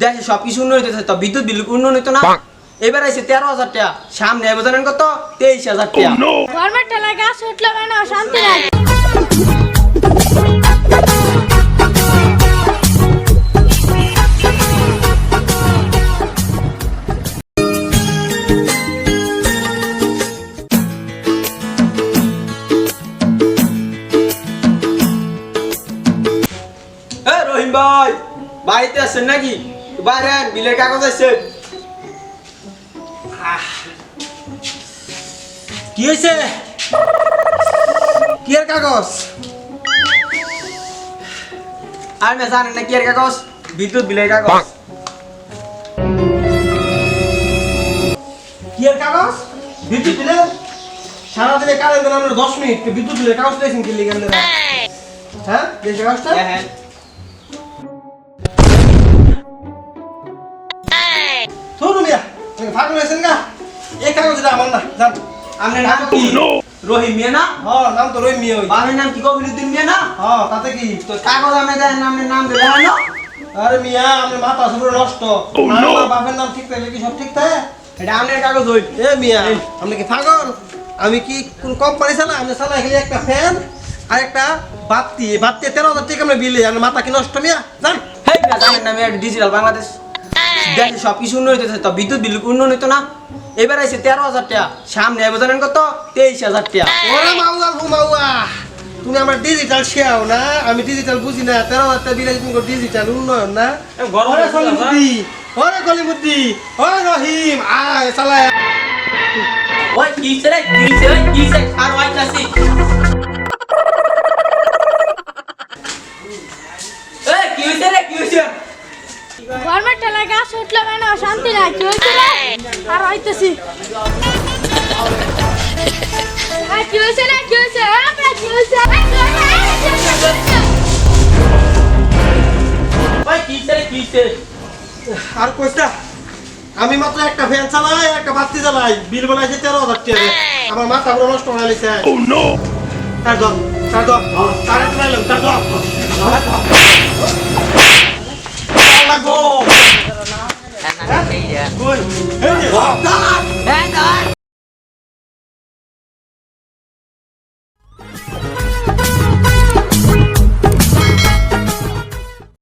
দেশে সবকিছু উন্নয়ন হইতেছে, তো বিদ্যুৎ বিল উন্নয়ন হইতো না। এবার আইছে 13,000 টাকা, সামনে আইব জানেন কত? 23,000 টাকা। গভর্নমেন্ট ঠেলা গাছ উঠলো কেন? শান্তি নাই। রহিম ভাই, বাড়িতে আছেন নাকি? বাইরে আন, বিলের কাগজ আছে। কি হয়েছে? কি এর কাগজ? আর না জানেন না কি এর কাগজ? বিদ্যুৎ বিলের কাগজ। কি এর কাগজ? বিদ্যুৎ বিলে? সারাদিনে কারেন্ট বিল আমরা 10 মিনিট বিদ্যুৎ বিলের কাগজ দিয়েছেন কি লিখেন? হ্যাঁ, এই কাগজটা? হ্যাঁ। ধরুন মিয়া, আপনি পাগল হয়েছেন গা? এই কাগজটা আমার না, জান। আপনার নাম কি? রহিম মিয়া না? হ্যাঁ, নাম তো রহিম মিয়া। বাবার নাম কি? কবিরউদ্দিন মিয়া না? হ্যাঁ, তাতে কি? তো কাগজ আমি দেন, আপনার নাম দেবেন না? আরে মিয়া, আমার মাথা পুরো নষ্ট। আমার বাপের নাম ঠিক থাকে কি সব ঠিক থাকে? এটা আপনার কাগজ হই। এ মিয়া, আপনি কি পাগল? আমি কি কোন কোম্পানি চালাই? আমি চালাই খালি একটা ফ্যান আর একটা বাতি। বাতি 13,000 টাকা আমরা বিলে। আমার মাথা কি নষ্ট মিয়া? জান। হেই না, জানেন না আমি ডিজিটাল বাংলাদেশ। দেশে সবকিছু উন্নয়ন হইতেছে, তো বিদ্যুৎ বিল উন্নয়ন হইতো না। এবার আইছে 13,000 টাকা, সামনে আইব জানেন কত? 23,000 টাকা। ওরে মাওয়া ঘুমাওয়া, তুমি আমার ডিজিটাল শেয়াও না, আমি ডিজিটাল বুঝি না। 13,000 টাকা বিলে তুমি ডিজিটাল উন্নয়ন না? ওরে কলিমুদ্দি, ওরে কলিমুদ্দি, ওরে রহিম, আয় চালায়। ওই কিছে রে, কিছে আর ওই কাছে। এই কি হইছে রে, কি হইছে? গভর্নমেন্ট ঠেলা গাছ উঠলো কেন? শান্তি নাই। কি হয়েছে রে? আর হইতেছি। কি হয়েছে রে? কি হয়েছে? কি হয়েছে? ওই কিছে রে, কিছে? আর কইছা, আমি মাত্র একটা ফ্যান চালাই, একটা বাতি চালাই, বিল বানাইছে 13,000 টাকা। আমার মাথা পুরো নষ্ট হয়ে গেছে। ও নো, তার দাও, কারেন্ট লাইলাম, তার দাও। লাগো। কই? এই যে,